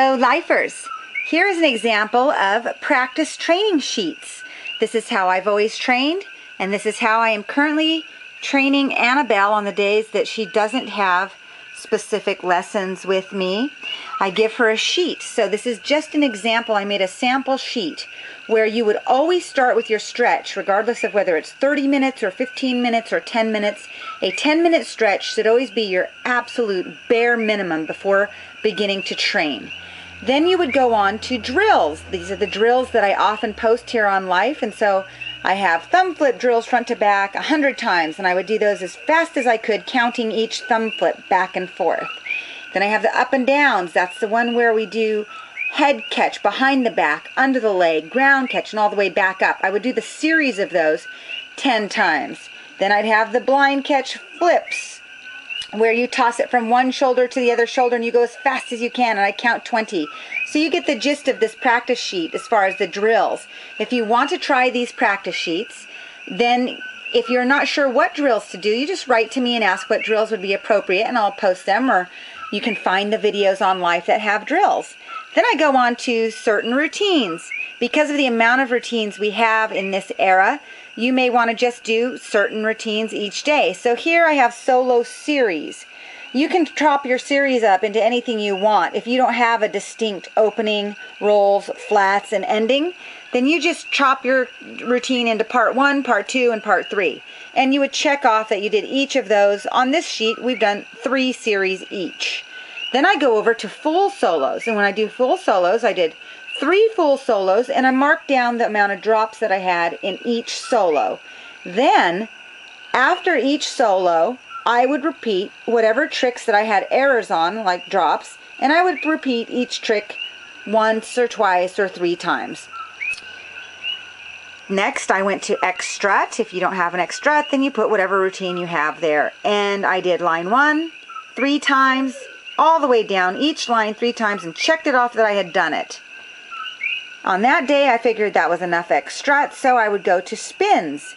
Hello lifers! Here is an example of practice training sheets. This is how I've always trained, and this is how I am currently training Annabelle on the days that she doesn't have specific lessons with me. I give her a sheet. So this is just an example. I made a sample sheet where you would always start with your stretch, regardless of whether it's 30 minutes or 15 minutes or 10 minutes. A 10-minute stretch should always be your absolute bare minimum before beginning to train. Then you would go on to drills. These are the drills that I often post here on Life, and so I have thumb flip drills front to back 100 times, and I would do those as fast as I could, counting each thumb flip back and forth. Then I have the up and downs. That's the one where we do head catch, behind the back, under the leg, ground catch, and all the way back up. I would do the series of those 10 times. Then I'd have the blind catch flips, where you toss it from one shoulder to the other shoulder and you go as fast as you can, and I count 20. So you get the gist of this practice sheet as far as the drills. If you want to try these practice sheets, then if you're not sure what drills to do, you just write to me and ask what drills would be appropriate, and I'll post them, or you can find the videos on Life that have drills. Then I go on to certain routines. Because of the amount of routines we have in this era, you may want to just do certain routines each day. So here I have solo series. You can chop your series up into anything you want. If you don't have a distinct opening, rolls, flats, and ending, then you just chop your routine into part 1, part 2, and part 3. And you would check off that you did each of those. On this sheet, we've done 3 series each. Then I go over to full solos. And when I do full solos, I did 3 full solos, and I marked down the amount of drops that I had in each solo. Then, after each solo, I would repeat whatever tricks that I had errors on, like drops, and I would repeat each trick once or twice or 3 times. Next, I went to X strut. If you don't have an X strut, then you put whatever routine you have there. And I did line 1 3 times, all the way down each line 3 times, and checked it off that I had done it. On that day, I figured that was enough X strut, so I would go to spins.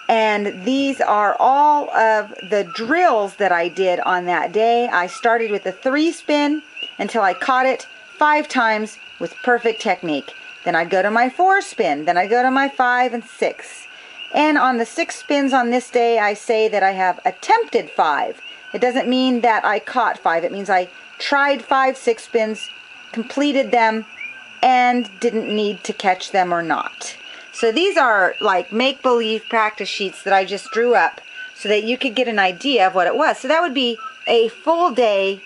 And these are all of the drills that I did on that day. I started with a 3 spin until I caught it 5 times with perfect technique. Then I'd go to my 4 spin, then I'd go to my 5 and 6. And on the 6 spins on this day, I say that I have attempted 5. It doesn't mean that I caught 5. It means I tried 5 6 spins, completed them, and didn't need to catch them or not. So these are like make-believe practice sheets that I just drew up so that you could get an idea of what it was. So that would be a full day,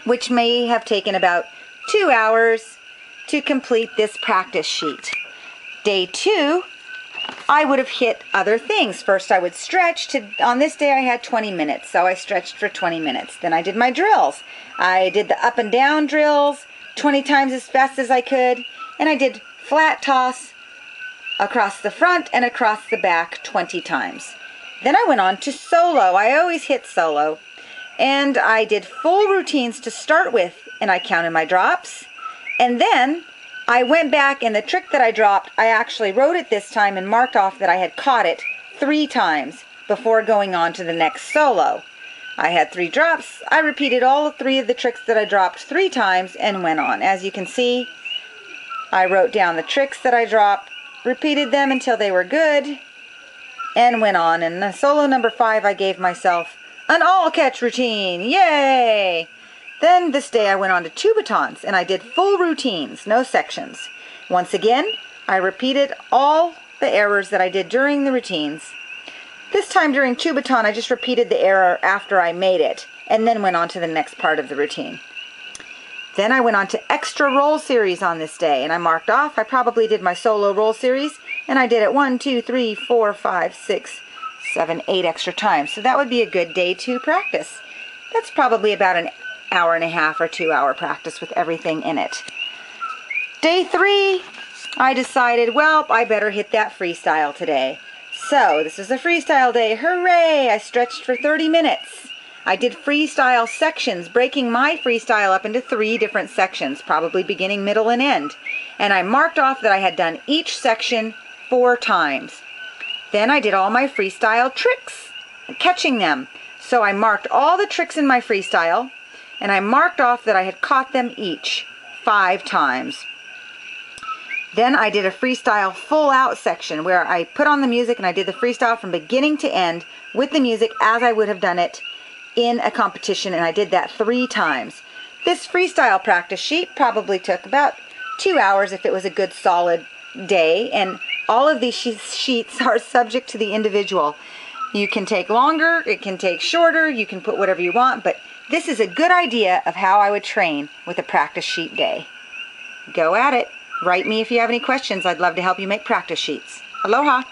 which may have taken about 2 hours to complete this practice sheet. Day 2, I would have hit other things. First I would stretch. On this day I had 20 minutes, so I stretched for 20 minutes. Then I did my drills. I did the up and down drills 20 times as fast as I could, and I did flat toss across the front and across the back 20 times. Then I went on to solo. I always hit solo, and I did full routines to start with, and I counted my drops, and then I went back, and the trick that I dropped, I actually wrote it this time and marked off that I had caught it 3 times before going on to the next solo. I had 3 drops. I repeated all 3 of the tricks that I dropped 3 times and went on. As you can see, I wrote down the tricks that I dropped, repeated them until they were good, and went on. And the solo number 5, I gave myself an all-catch routine. Yay! Then this day I went on to two batons, and I did full routines, no sections. Once again, I repeated all the errors that I did during the routines. This time during two baton, I just repeated the error after I made it, and then went on to the next part of the routine. Then I went on to extra roll series on this day, and I marked off. I probably did my solo roll series, and I did it 1, 2, 3, 4, 5, 6, 7, 8 extra times. So that would be a good day 2 practice. That's probably about an hour and a half or 2 hour practice with everything in it. Day 3, I decided, well, I better hit that freestyle today. So this is a freestyle day. Hooray! I stretched for 30 minutes. I did freestyle sections, breaking my freestyle up into 3 different sections, probably beginning, middle, and end. And I marked off that I had done each section 4 times. Then I did all my freestyle tricks, catching them. So I marked all the tricks in my freestyle, and I marked off that I had caught them each 5 times. Then I did a freestyle full out section where I put on the music and I did the freestyle from beginning to end with the music as I would have done it in a competition, and I did that 3 times. This freestyle practice sheet probably took about 2 hours if it was a good solid day, and all of these sheets are subject to the individual. You can take longer, it can take shorter, you can put whatever you want, but this is a good idea of how I would train with a practice sheet day. Go at it. Write me if you have any questions. I'd love to help you make practice sheets. Aloha!